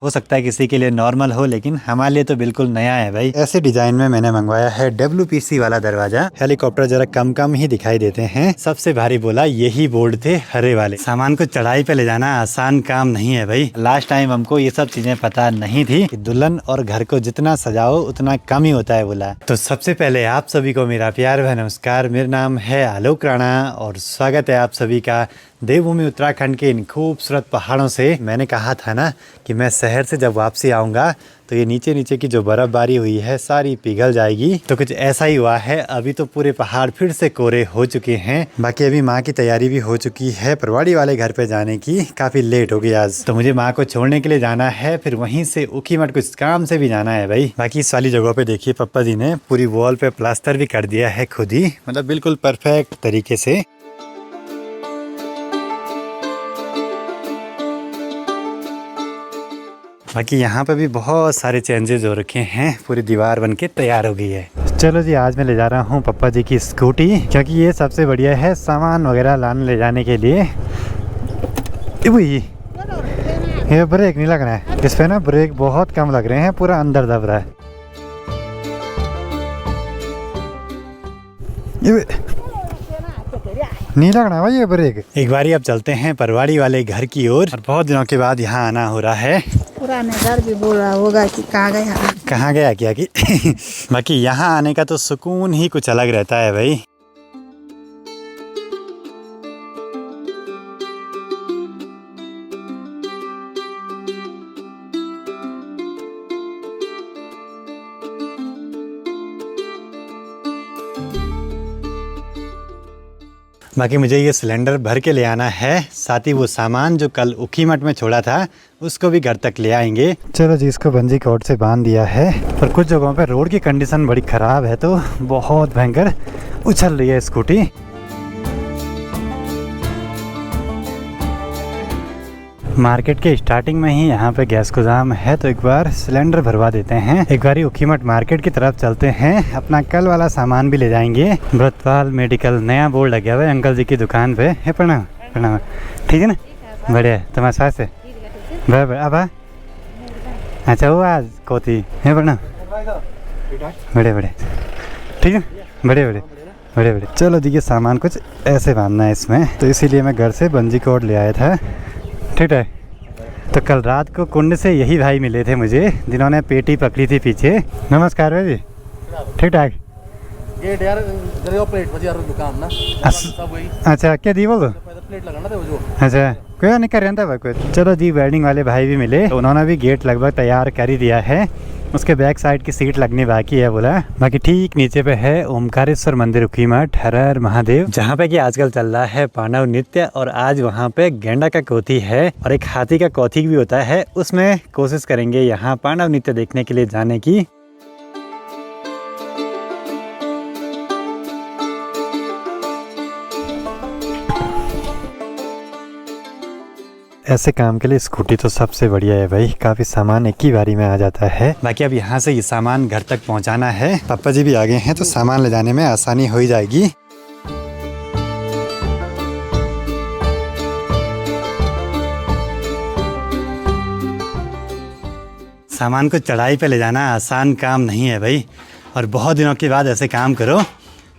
हो सकता है किसी के लिए नॉर्मल हो, लेकिन हमारे लिए तो बिल्कुल नया है भाई। ऐसे डिजाइन में मैंने मंगवाया है WPC वाला दरवाजा। हेलीकॉप्टर जरा कम कम ही दिखाई देते हैं। सबसे भारी बोला यही बोर्ड थे हरे वाले। सामान को चढ़ाई पे ले जाना आसान काम नहीं है भाई। लास्ट टाइम हमको ये सब चीजें पता नहीं थी कि दुल्हन और घर को जितना सजाओ उतना कम ही होता है बोला। तो सबसे पहले आप सभी को मेरा प्यार व नमस्कार। मेरा नाम है आलोक राणा और स्वागत है आप सभी का देवभूमि उत्तराखंड के इन खूबसूरत पहाड़ों से। मैंने कहा था ना कि मैं शहर से जब वापसी आऊँगा तो ये नीचे नीचे की जो बर्फबारी हुई है सारी पिघल जाएगी। तो कुछ ऐसा ही हुआ है। अभी तो पूरे पहाड़ फिर से कोरे हो चुके हैं। बाकी अभी माँ की तैयारी भी हो चुकी है परवाड़ी वाले घर पे जाने की। काफ़ी लेट हो गई आज, तो मुझे माँ को छोड़ने के लिए जाना है, फिर वहीं से ऊखीमठ कुछ काम से भी जाना है भाई। बाकी इस वाली जगह पे देखिए पप्पा जी ने पूरी वॉल पे प्लास्टर भी कर दिया है खुद ही, मतलब बिल्कुल परफेक्ट तरीके से। बाकी यहाँ पे भी बहुत सारे चेंजेस हो रखे हैं। पूरी दीवार बनके तैयार हो गई है। चलो जी, आज मैं ले जा रहा हूँ पप्पा जी की स्कूटी, क्योंकि ये सबसे बढ़िया है सामान वगैरह लाने ले जाने के लिए। ये ब्रेक नहीं लग रहा है इस पे ना, ब्रेक बहुत कम लग रहे हैं, पूरा अंदर दब रहा है। नहीं लगना भाई ये ब्रेक। एक बारी अब चलते हैं परवाड़ी वाले घर की ओर। और बहुत दिनों के बाद यहाँ आना हो रहा है। पुराने घर भी बोल रहा होगा कि कहाँ गया क्या कि बाकी यहाँ आने का तो सुकून ही कुछ अलग रहता है भाई। बाकी मुझे ये सिलेंडर भर के ले आना है, साथ ही वो सामान जो कल ऊखीमठ में छोड़ा था उसको भी घर तक ले आएंगे। चलो जी, इसको बंजी कोट से बांध दिया है। पर कुछ जगहों पे रोड की कंडीशन बड़ी ख़राब है, तो बहुत भयंकर उछल रही है स्कूटी। मार्केट के स्टार्टिंग में ही यहाँ पे गैस गोदाम है, तो एक बार सिलेंडर भरवा देते हैं। एक बार ऊखीमठ मार्केट की तरफ चलते हैं, अपना कल वाला सामान भी ले जाएंगे। व्रतपाल मेडिकल नया बोर्ड लगा हुआ है अंकल जी की दुकान पे है। प्रणाम प्रणाम, ठीक है ना? बढ़िया, तुम्हारे साथ से अब अच्छा वो आज कोती है। प्रणाम, बड़े बड़े, ठीक है, बड़े बड़े बड़े बड़े। चलो जी, ये सामान कुछ ऐसे बांधना है इसमें, तो इसीलिए मैं घर से बंजी कोट ले आया था। ठीक है, तो कल रात को कुंड से यही भाई मिले थे मुझे, जिन्होंने पेटी पकड़ी थी पीछे। नमस्कार भाई जी, ठीक ठाक। गेट यार प्लेट बजे यार दुकान ना सब वही। अच्छा क्या दी बोलो, प्लेट लगाना था वो जो। अच्छा कोई नहीं कर रहा था कोई। चलो जी, वेल्डिंग वाले भाई भी मिले, तो उन्होंने भी गेट लगभग तैयार कर ही दिया है। उसके बैक साइड की सीट लगनी बाकी है बोला। बाकी ठीक नीचे पे है ओमकारेश्वर मंदिर ऊखीमठ, हर हर महादेव, जहाँ पे कि आजकल चल रहा है पांडव नृत्य। और आज वहाँ पे गेंडा का कोथी है और एक हाथी का कोथी भी होता है। उसमें कोशिश करेंगे यहाँ पांडव नृत्य देखने के लिए जाने की। ऐसे काम के लिए स्कूटी तो सबसे बढ़िया है भाई, काफ़ी सामान एक ही बारी में आ जाता है। बाकी अब यहाँ से ये सामान घर तक पहुँचाना है। पापा जी भी आ गए हैं, तो सामान ले जाने में आसानी हो ही जाएगी। सामान को चढ़ाई पे ले जाना आसान काम नहीं है भाई, और बहुत दिनों के बाद ऐसे काम करो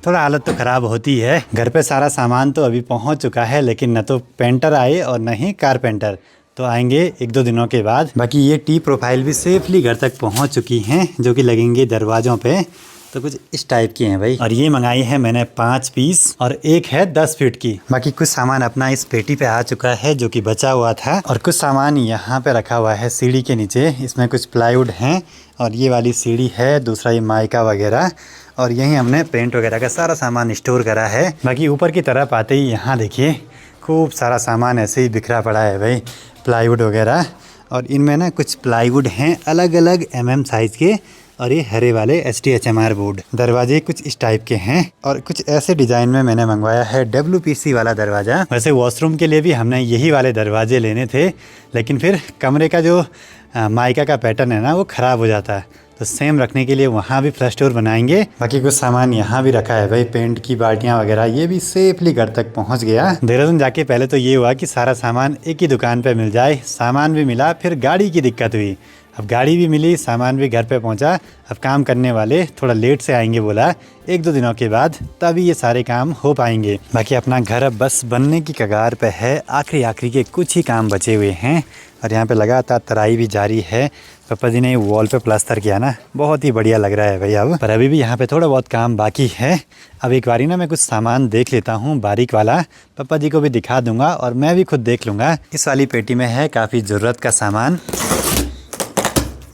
थोड़ा हालत तो ख़राब होती है। घर पे सारा सामान तो अभी पहुंच चुका है, लेकिन न तो पेंटर आए और न ही कारपेंटर, तो आएंगे 1-2 दिनों के बाद। बाकी ये टी प्रोफाइल भी सेफली घर तक पहुंच चुकी हैं, जो कि लगेंगे दरवाज़ों पे। तो कुछ इस टाइप की हैं भाई। और ये मंगाई है मैंने 5 पीस और एक है 10 फीट की। बाकी कुछ सामान अपना इस पेटी पे आ चुका है जो कि बचा हुआ था, और कुछ सामान यहाँ पे रखा हुआ है सीढ़ी के नीचे। इसमें कुछ प्लाईवुड हैं और ये वाली सीढ़ी है, दूसरा ये माइका वगैरह, और यहीं हमने पेंट वगैरह का सारा सामान स्टोर करा है। बाकी ऊपर की तरफ आते ही यहाँ देखिए खूब सारा सामान ऐसे ही बिखरा पड़ा है भाई, प्लाईवुड वगैरह। और इनमें ना कुछ प्लाईवुड हैं अलग अलग MM साइज़ के, और ये हरे वाले STHMR बोर्ड। दरवाजे कुछ इस टाइप के हैं, और कुछ ऐसे डिज़ाइन में मैंने मंगवाया है WPC वाला दरवाज़ा। वैसे वॉशरूम के लिए भी हमने यही वाले दरवाजे लेने थे, लेकिन फिर कमरे का जो माइका का पैटर्न है ना वो ख़राब हो जाता है, तो सेम रखने के लिए वहाँ भी फर्स्ट फ्लोर बनाएंगे। बाकी कुछ सामान यहाँ भी रखा है भाई, पेंट की बाल्टियाँ वगैरह, ये भी सेफली घर तक पहुँच गया। देहरादून जाके पहले तो ये हुआ कि सारा सामान एक ही दुकान पे मिल जाए, सामान भी मिला, फिर गाड़ी की दिक्कत हुई। अब गाड़ी भी मिली, सामान भी घर पे पहुंचा। अब काम करने वाले थोड़ा लेट से आएंगे बोला, 1-2 दिनों के बाद, तभी ये सारे काम हो पाएंगे। बाकी अपना घर अब बस बनने की कगार पे है, आखिरी के कुछ ही काम बचे हुए हैं और यहाँ पे लगातार तराई भी जारी है। पापा जी ने वॉल पे प्लास्टर किया ना, बहुत ही बढ़िया लग रहा है भाई अब। पर अभी भी यहाँ पे थोड़ा बहुत काम बाकी है। अब एक बारी ना मैं कुछ सामान देख लेता हूँ बारीक वाला, पापा जी को भी दिखा दूंगा और मैं भी खुद देख लूँगा। इस वाली पेटी में है काफ़ी ज़रूरत का सामान।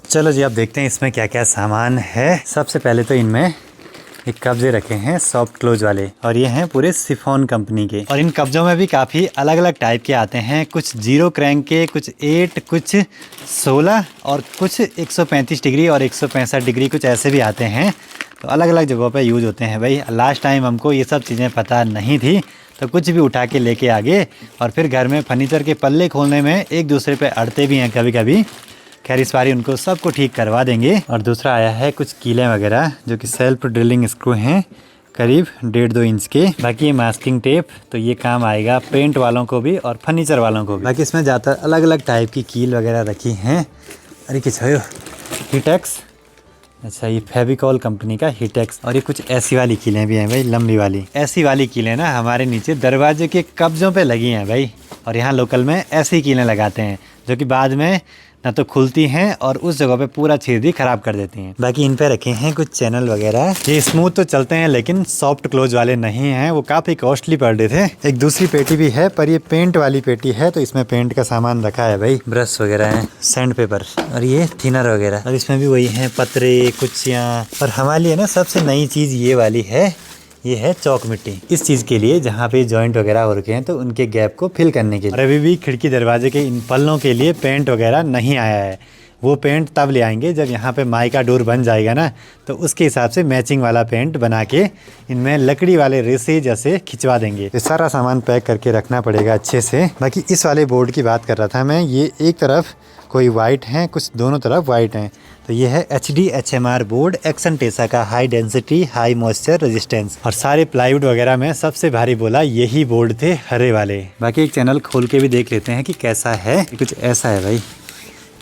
चलो जी, अब देखते हैं इसमें क्या क्या सामान है। सबसे पहले तो इनमें एक कब्जे रखे हैं सॉफ्ट क्लोज वाले, और ये हैं पूरे सिफोन कंपनी के। और इन कब्जों में भी काफ़ी अलग अलग टाइप के आते हैं, कुछ 0 क्रैंक के, कुछ 8, कुछ 16 और कुछ 135 डिग्री और 165 डिग्री, कुछ ऐसे भी आते हैं। तो अलग अलग जगहों पे यूज़ होते हैं भाई। लास्ट टाइम हमको ये सब चीज़ें पता नहीं थी, तो कुछ भी उठा के लेके आ गए और फिर घर में फर्नीचर के पल्ले खोलने में एक दूसरे पे अड़ते भी हैं कभी कभी। खैर इस बारी उनको सबको ठीक करवा देंगे। और दूसरा आया है कुछ कीलें वगैरह जो कि सेल्फ ड्रिलिंग स्क्रू हैं, करीब 1.5-2 इंच के। बाकी ये मास्किंग टेप, तो ये काम आएगा पेंट वालों को भी और फर्नीचर वालों को भी। बाकी इसमें ज़्यादातर अलग अलग टाइप की कील वगैरह रखी हैं। अरे किस है हीटेक्स, अच्छा ये फेविकॉल कंपनी का हीटेक्स। और ये कुछ ऐसी वाली कीलें भी हैं भाई, लंबी वाली। ऐसी वाली कीलें ना हमारे नीचे दरवाजे के कब्जों पे लगी हैं भाई, और यहाँ लोकल में ऐसी कीलें लगाते हैं जो कि बाद में ना तो खुलती हैं और उस जगह पे पूरा छेद ही खराब कर देती हैं। बाकी इन पे रखे हैं कुछ चैनल वगैरह। ये स्मूथ तो चलते हैं लेकिन सॉफ्ट क्लोज वाले नहीं हैं, वो काफ़ी कॉस्टली पड़ रहे थे। एक दूसरी पेटी भी है पर ये पेंट वाली पेटी है, तो इसमें पेंट का सामान रखा है भाई, ब्रश वगैरह है, सैंड पेपर और ये थिनर वगैरह। और इसमें भी वही है पतरे, कुर्सियाँ। और हमारे लिए ना सबसे नई चीज़ ये वाली है, ये है चौक मिट्टी। इस चीज़ के लिए जहाँ पे जॉइंट वगैरह हो रखे हैं तो उनके गैप को फिल करने के लिए। और अभी भी खिड़की दरवाजे के इन पल्लों के लिए पेंट वगैरह नहीं आया है, वो पेंट तब ले आएंगे जब यहाँ पे माइका डोर बन जाएगा ना, तो उसके हिसाब से मैचिंग वाला पेंट बना के इनमें लकड़ी वाले रेसे जैसे खिंचवा देंगे। ये सारा सामान पैक करके रखना पड़ेगा अच्छे से। बाकी इस वाले बोर्ड की बात कर रहा था मैं, ये एक तरफ कोई वाइट है, कुछ दोनों तरफ वाइट हैं। तो ये है HD HMR board, Action Tesa का, high density high moisture resistance. और सारे प्लाईवुड वगैरह में सबसे भारी बोला यही बोर्ड थे, हरे वाले। बाकी एक चैनल खोल के भी देख लेते हैं कि कैसा है। कुछ ऐसा है भाई,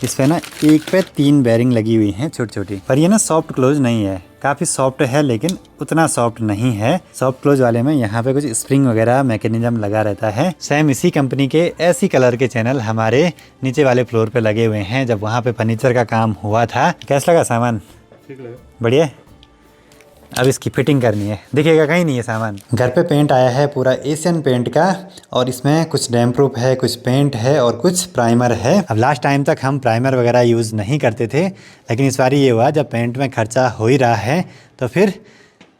इस पे ना एक पे 3 बेरिंग लगी हुई हैं छोटी छोटी, पर ये ना सॉफ्ट क्लोज नहीं है, काफ़ी सॉफ्ट है लेकिन उतना सॉफ्ट नहीं है। सॉफ्ट क्लोज वाले में यहाँ पे कुछ स्प्रिंग वगैरह मैकेनिज्म लगा रहता है। सेम इसी कंपनी के ऐसी कलर के चैनल हमारे नीचे वाले फ्लोर पे लगे हुए हैं जब वहाँ पे फर्नीचर का काम हुआ था। कैसा लगा सामान? ठीक लगा, बढ़िया। अब इसकी फिटिंग करनी है, दिखेगा कहीं नहीं है सामान। घर पे पेंट आया है पूरा एशियन पेंट का, और इसमें कुछ डैम प्रूफ है, कुछ पेंट है और कुछ प्राइमर है। अब लास्ट टाइम तक हम प्राइमर वगैरह यूज़ नहीं करते थे, लेकिन इस बार ये हुआ जब पेंट में खर्चा हो ही रहा है तो फिर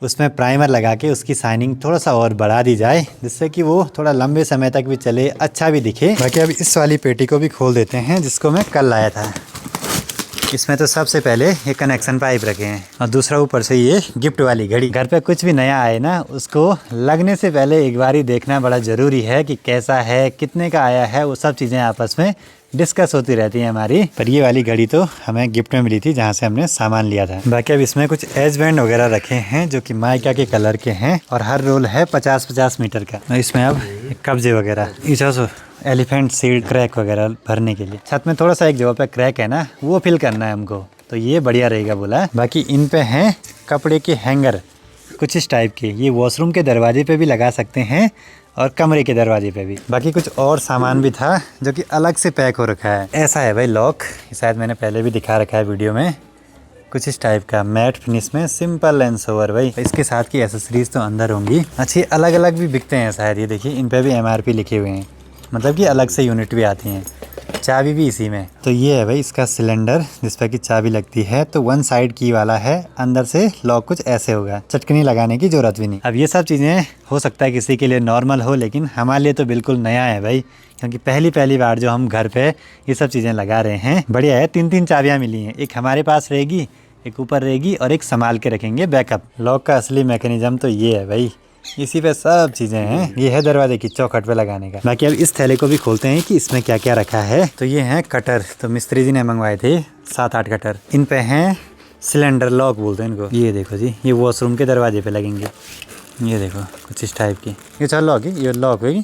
उसमें प्राइमर लगा के उसकी शाइनिंग थोड़ा सा और बढ़ा दी जाए, जिससे कि वो थोड़ा लंबे समय तक भी चले, अच्छा भी दिखे। बाकी अब इस वाली पेटी को भी खोल देते हैं जिसको मैं कल लाया था। इसमें तो सबसे पहले ये कनेक्शन पाइप रखे हैं और दूसरा ऊपर से ये गिफ्ट वाली घड़ी। घर पे कुछ भी नया आए ना, उसको लगने से पहले एक बार ही देखना बड़ा ज़रूरी है कि कैसा है, कितने का आया है, वो सब चीज़ें आपस में डिस्कस होती रहती है हमारी। पर ये वाली घड़ी तो हमें गिफ्ट में मिली थी जहाँ से हमने सामान लिया था। बाकी अब इसमें कुछ एज बैंड वगैरह रखे हैं जो कि माइका के कलर के हैं, और हर रोल है 50-50 मीटर का। इसमें अब कब्जे वगैरह, एलिफेंट सीड क्रैक वगैरह भरने के लिए। छत में थोड़ा सा एक जगह पे क्रैक है ना, वो फिल करना है हमको, तो ये बढ़िया रहेगा बोला। बाकी इन पे हैं कपड़े के हैंगर कुछ इस टाइप के, ये वॉशरूम के दरवाजे पे भी लगा सकते हैं और कमरे के दरवाजे पे भी। बाकी कुछ और सामान भी था जो कि अलग से पैक हो रखा है। ऐसा है भाई लॉक, शायद मैंने पहले भी दिखा रखा है वीडियो में, कुछ इस टाइप का मैट फिनिश में, सिंपल एंड सोवर भाई। इसके साथ की एसेसरीज तो अंदर होंगी। अच्छी अलग अलग भी बिकते हैं शायद, ये देखिए इन पे भी MRP लिखे हुए हैं, मतलब कि अलग से यूनिट भी आती हैं। चाबी भी इसी में। तो ये है भाई इसका सिलेंडर जिस पर कि चाबी लगती है, तो 1 साइड की वाला है, अंदर से लॉक कुछ ऐसे होगा, चटकनी लगाने की जरूरत भी नहीं। अब ये सब चीज़ें हो सकता है किसी के लिए नॉर्मल हो, लेकिन हमारे लिए तो बिल्कुल नया है भाई, क्योंकि पहली बार जो हम घर पे ये सब चीज़ें लगा रहे हैं। बढ़िया है, 3 चाबियाँ मिली हैं, एक हमारे पास रहेगी, एक ऊपर रहेगी और एक संभाल के रखेंगे बैकअप। लॉक का असली मैकेनिज्म तो ये है भाई, इसी पे सब चीज़ें हैं। ये है दरवाजे की चौखट पे लगाने का। बाकी अब इस थैले को भी खोलते हैं कि इसमें क्या क्या रखा है। तो ये हैं कटर, तो मिस्त्री जी ने मंगवाए थे 7-8 कटर। इन पे हैं सिलेंडर लॉक बोलते हैं इनको। ये देखो जी, ये वॉशरूम के दरवाजे पे लगेंगे। ये देखो कुछ इस टाइप की। ये चल लॉक है, ये लॉक होगी,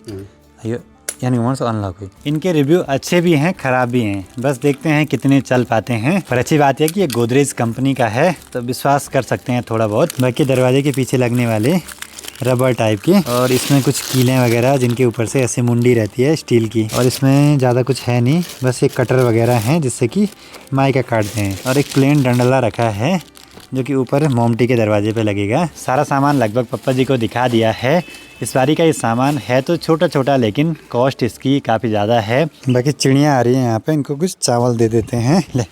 ये यानी वहाँ से अनलॉक हुई। इनके रिव्यू अच्छे भी हैं, ख़राब भी हैं, बस देखते हैं कितने चल पाते हैं। पर अच्छी बात है कि ये गोदरेज कंपनी का है तो विश्वास कर सकते हैं थोड़ा बहुत। बाकी दरवाजे के पीछे लगने वाले रबर टाइप के, और इसमें कुछ कीलें वगैरह जिनके ऊपर से ऐसे मुंडी रहती है स्टील की, और इसमें ज़्यादा कुछ है नहीं, बस ये कटर वगैरह हैं जिससे कि माइका काटते हैं, और एक प्लेन डंडला रखा है जो कि ऊपर मोमटी के दरवाजे पे लगेगा। सारा सामान लगभग पप्पा जी को दिखा दिया है। इस बारी का ये सामान है तो छोटा छोटा, लेकिन कॉस्ट इसकी काफ़ी ज़्यादा है। बाकी चिड़ियाँ आ रही हैं यहाँ पे, इनको कुछ चावल दे देते हैं। ले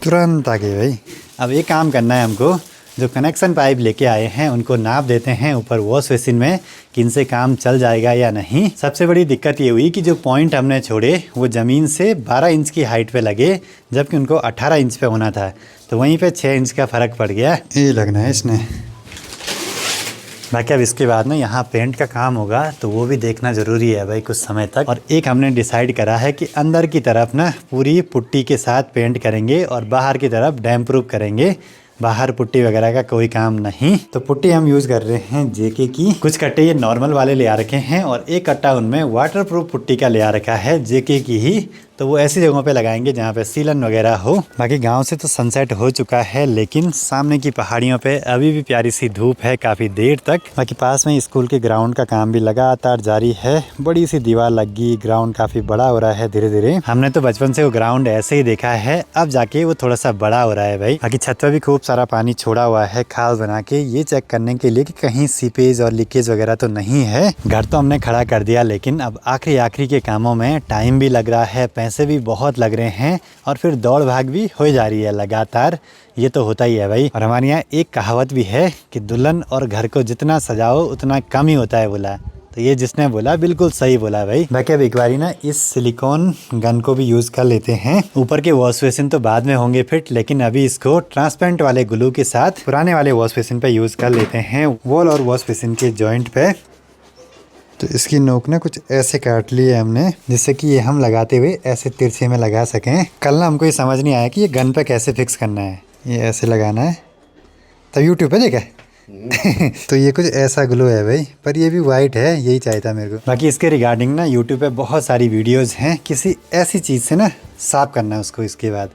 तुरंत आ गए भाई। अब ये काम करना है हमको, जो कनेक्शन पाइप लेके आए हैं उनको नाप देते हैं ऊपर वॉश बेसिन में कि इनसे काम चल जाएगा या नहीं। सबसे बड़ी दिक्कत ये हुई कि जो पॉइंट हमने छोड़े वो ज़मीन से 12 इंच की हाइट पे लगे, जबकि उनको 18 इंच पे होना था, तो वहीं पे 6 इंच का फ़र्क पड़ गया। ये लगना है इसने। बाकी अब इसके बाद ना यहाँ पेंट का काम होगा तो वो भी देखना ज़रूरी है भाई कुछ समय तक। और एक हमने डिसाइड करा है कि अंदर की तरफ ना पूरी पुट्टी के साथ पेंट करेंगे और बाहर की तरफ डैम प्रूफ करेंगे। बाहर पुट्टी वगैरह का कोई काम नहीं। तो पुट्टी हम यूज़ कर रहे हैं जेके की। कुछ कट्टे ये नॉर्मल वाले ले आ रखे हैं और एक कट्टा उनमें वाटरप्रूफ पुट्टी का ले आ रखा है जेके की ही। तो वो ऐसी जगहों पे लगाएंगे जहाँ पे सीलन वगैरह हो। बाकी गांव से तो सनसेट हो चुका है, लेकिन सामने की पहाड़ियों पे अभी भी प्यारी सी धूप है काफ़ी देर तक। बाकी पास में स्कूल के ग्राउंड का काम भी लगातार जारी है। बड़ी सी दीवार लगी, ग्राउंड काफ़ी बड़ा हो रहा है धीरे धीरे। हमने तो बचपन से वो ग्राउंड ऐसे ही देखा है, अब जाके वो थोड़ा सा बड़ा हो रहा है भाई। बाकी छत पर भी खूब सारा पानी छोड़ा हुआ है खाल बना के, ये चेक करने के लिए कि कहीं सीपेज और लीकेज वगैरह तो नहीं है। घर तो हमने खड़ा कर दिया, लेकिन अब आखिरी के कामों में टाइम भी लग रहा है, पैसे भी बहुत लग रहे हैं, और फिर दौड़ भाग भी हो जा रही है लगातार। ये तो होता ही है भाई। और हमारे यहाँ एक कहावत भी है कि दुल्हन और घर को जितना सजाओ उतना कम ही होता है बोला। तो ये जिसने बोला बिल्कुल सही बोला भाई। बाकी अब एक बारी ना इस सिलिकॉन गन को भी यूज़ कर लेते हैं। ऊपर के वॉश बेसिन तो बाद में होंगे फिट, लेकिन अभी इसको ट्रांसपेरेंट वाले ग्लू के साथ पुराने वाले वॉश बेसिन पे यूज़ कर लेते हैं, वॉल और वॉश बेसिन के जॉइंट पे। तो इसकी नोक ना कुछ ऐसे काट ली है हमने, जिससे कि ये हम लगाते हुए ऐसे तिरछे में लगा सकें। कल ना हमको ये समझ नहीं आया कि ये गन पे कैसे फिक्स करना है। ये ऐसे लगाना है, तब यूट्यूब पे देखा तो ये कुछ ऐसा ग्लो है भाई, पर ये भी वाइट है, यही चाहिए था मेरे को। बाकी इसके रिगार्डिंग ना यूट्यूब पे बहुत सारी वीडियोज़ हैं, किसी ऐसी चीज़ से ना साफ करना है उसको। इसके बाद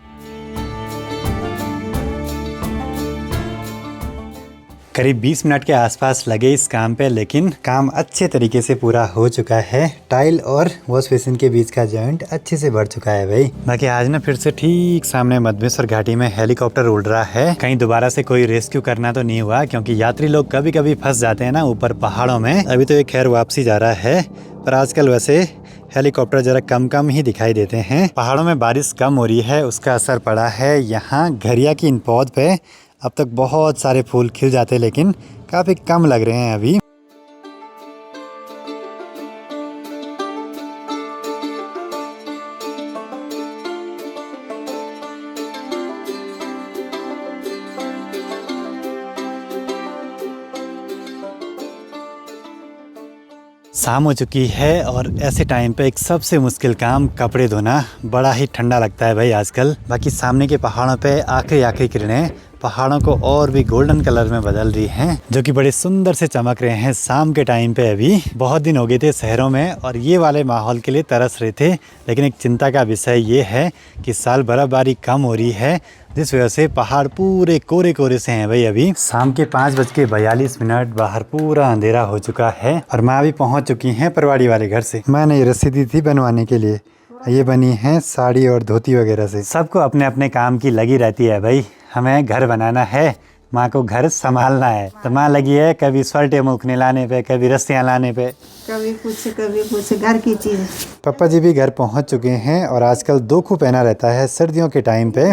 करीब 20 मिनट के आसपास लगे इस काम पे, लेकिन काम अच्छे तरीके से पूरा हो चुका है। टाइल और वॉश बेसिन के बीच का जॉइंट अच्छे से बढ़ चुका है भाई। बाकी आज ना फिर से ठीक सामने मधमेश्वर घाटी में हेलीकॉप्टर उड़ रहा है। कहीं दोबारा से कोई रेस्क्यू करना तो नहीं हुआ, क्योंकि यात्री लोग कभी कभी फंस जाते हैं ना ऊपर पहाड़ों में। अभी तो ये खैर वापसी जा रहा है, पर आजकल वैसे हेलीकॉप्टर ज़रा कम ही दिखाई देते हैं। पहाड़ों में बारिश कम हो रही है, उसका असर पड़ा है यहाँ घरिया की इन पौध पे। अब तक बहुत सारे फूल खिल जाते, लेकिन काफ़ी कम लग रहे हैं अभी। शाम हो चुकी है और ऐसे टाइम पे एक सबसे मुश्किल काम कपड़े धोना। बड़ा ही ठंडा लगता है भाई आजकल। बाकी सामने के पहाड़ों पे आखिरी किरणें पहाड़ों को और भी गोल्डन कलर में बदल रही हैं, जो कि बड़े सुंदर से चमक रहे हैं शाम के टाइम पे। अभी बहुत दिन हो गए थे शहरों में और ये वाले माहौल के लिए तरस रहे थे, लेकिन एक चिंता का विषय ये है कि इस साल बर्फबारी कम हो रही है, जिस वजह से पहाड़ पूरे कोरे से हैं भाई। अभी शाम के 5:42 बाहर पूरा अंधेरा हो चुका है और माँ भी पहुँच चुकी हैं परवाड़ी वाले घर से। मैंने ये रस्सी दी थी बनवाने के लिए, ये बनी है साड़ी और धोती वगैरह से। सबको अपने अपने काम की लगी रहती है भाई। हमें घर बनाना है, माँ को घर संभालना है, तो माँ लगी है कभी स्वल्टे मुखने लाने पे, कभी रस्सियाँ लाने पे, कभी कुछ घर की चीज़। पापा जी भी घर पहुँच चुके हैं और आजकल दोखू पहना रहता है सर्दियों के टाइम पे।